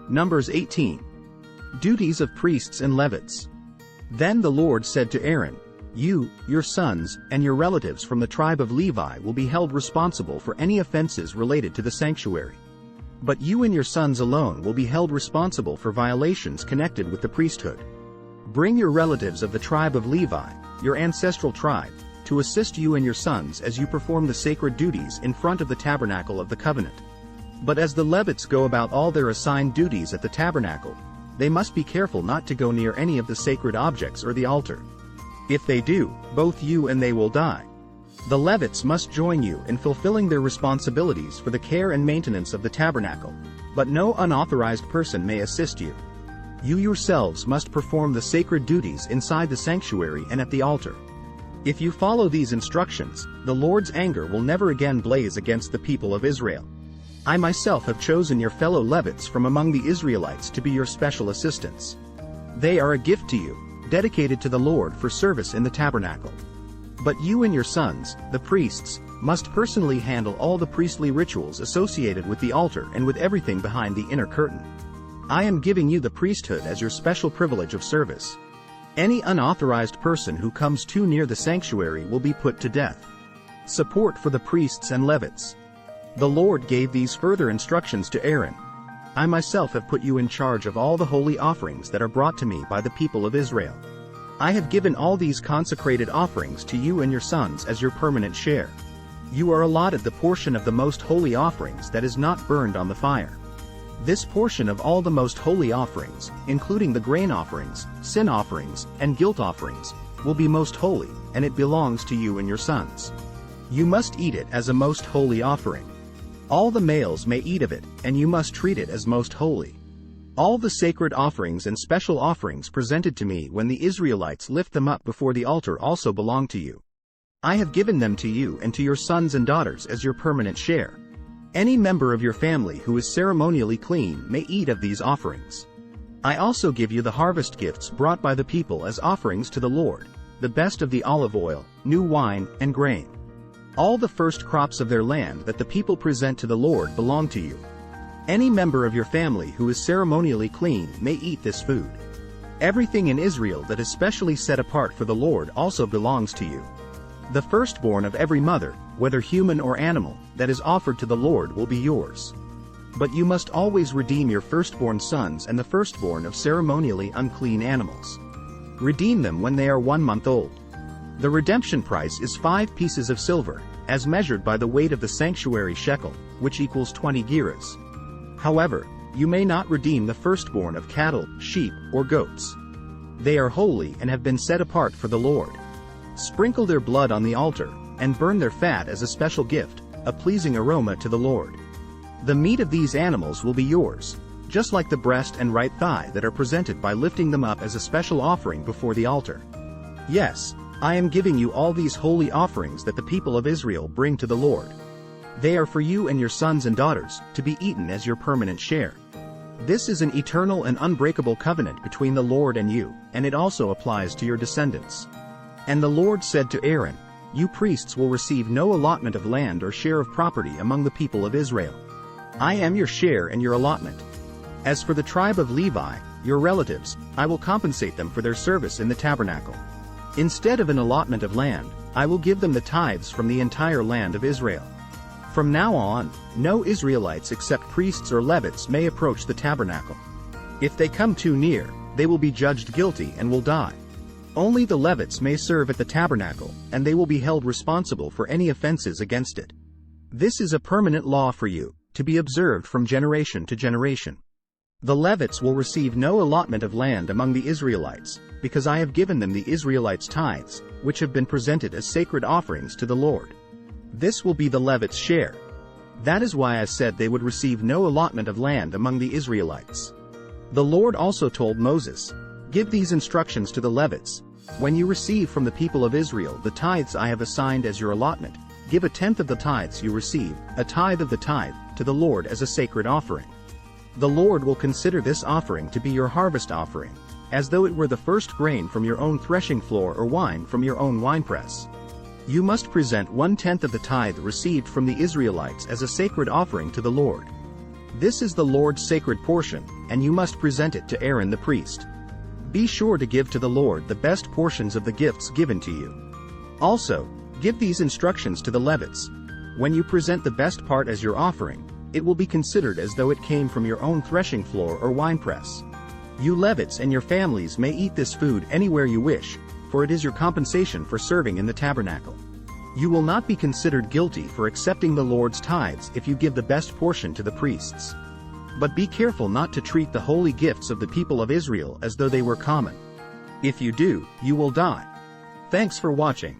Numbers 18. Duties of priests and Levites. Then the Lord said to Aaron, "You, your sons, and your relatives from the tribe of Levi will be held responsible for any offenses related to the sanctuary. But you and your sons alone will be held responsible for violations connected with the priesthood. Bring your relatives of the tribe of Levi, your ancestral tribe, to assist you and your sons as you perform the sacred duties in front of the tabernacle of the covenant. But as the Levites go about all their assigned duties at the tabernacle, they must be careful not to go near any of the sacred objects or the altar. If they do, both you and they will die. The Levites must join you in fulfilling their responsibilities for the care and maintenance of the tabernacle, but no unauthorized person may assist you. You yourselves must perform the sacred duties inside the sanctuary and at the altar. If you follow these instructions, the Lord's anger will never again blaze against the people of Israel. I myself have chosen your fellow Levites from among the Israelites to be your special assistants. They are a gift to you, dedicated to the Lord for service in the tabernacle. But you and your sons, the priests, must personally handle all the priestly rituals associated with the altar and with everything behind the inner curtain. I am giving you the priesthood as your special privilege of service. Any unauthorized person who comes too near the sanctuary will be put to death. Support for the priests and Levites. The Lord gave these further instructions to Aaron. I myself have put you in charge of all the holy offerings that are brought to me by the people of Israel. I have given all these consecrated offerings to you and your sons as your permanent share. You are allotted the portion of the most holy offerings that is not burned on the fire. This portion of all the most holy offerings, including the grain offerings, sin offerings, and guilt offerings, will be most holy, and it belongs to you and your sons. You must eat it as a most holy offering. All the males may eat of it, and you must treat it as most holy. All the sacred offerings and special offerings presented to me when the Israelites lift them up before the altar also belong to you. I have given them to you and to your sons and daughters as your permanent share. Any member of your family who is ceremonially clean may eat of these offerings. I also give you the harvest gifts brought by the people as offerings to the Lord, the best of the olive oil, new wine, and grain. All the first crops of their land that the people present to the Lord belong to you. Any member of your family who is ceremonially clean may eat this food. Everything in Israel that is specially set apart for the Lord also belongs to you. The firstborn of every mother, whether human or animal, that is offered to the Lord will be yours. But you must always redeem your firstborn sons and the firstborn of ceremonially unclean animals. Redeem them when they are 1 month old. The redemption price is 5 pieces of silver, as measured by the weight of the sanctuary shekel, which equals 20 gerahs. However, you may not redeem the firstborn of cattle, sheep, or goats. They are holy and have been set apart for the Lord. Sprinkle their blood on the altar, and burn their fat as a special gift, a pleasing aroma to the Lord. The meat of these animals will be yours, just like the breast and right thigh that are presented by lifting them up as a special offering before the altar. Yes, I am giving you all these holy offerings that the people of Israel bring to the Lord. They are for you and your sons and daughters, to be eaten as your permanent share. This is an eternal and unbreakable covenant between the Lord and you, and it also applies to your descendants. And the Lord said to Aaron, "You priests will receive no allotment of land or share of property among the people of Israel. I am your share and your allotment. As for the tribe of Levi, your relatives, I will compensate them for their service in the tabernacle. Instead of an allotment of land, I will give them the tithes from the entire land of Israel. From now on, no Israelites except priests or Levites may approach the tabernacle. If they come too near, they will be judged guilty and will die. Only the Levites may serve at the tabernacle, and they will be held responsible for any offenses against it. This is a permanent law for you, to be observed from generation to generation. The Levites will receive no allotment of land among the Israelites, because I have given them the Israelites' tithes, which have been presented as sacred offerings to the Lord. This will be the Levites' share. That is why I said they would receive no allotment of land among the Israelites." The Lord also told Moses, "Give these instructions to the Levites. When you receive from the people of Israel the tithes I have assigned as your allotment, give 1/10 of the tithes you receive, a tithe of the tithe, to the Lord as a sacred offering. The Lord will consider this offering to be your harvest offering, as though it were the first grain from your own threshing floor or wine from your own winepress. You must present 1/10 of the tithe received from the Israelites as a sacred offering to the Lord. This is the Lord's sacred portion, and you must present it to Aaron the priest. Be sure to give to the Lord the best portions of the gifts given to you. Also, give these instructions to the Levites. When you present the best part as your offering, it will be considered as though it came from your own threshing floor or winepress. You Levites and your families may eat this food anywhere you wish, for it is your compensation for serving in the tabernacle. You will not be considered guilty for accepting the Lord's tithes if you give the best portion to the priests. But be careful not to treat the holy gifts of the people of Israel as though they were common. If you do, you will die. Thanks for watching.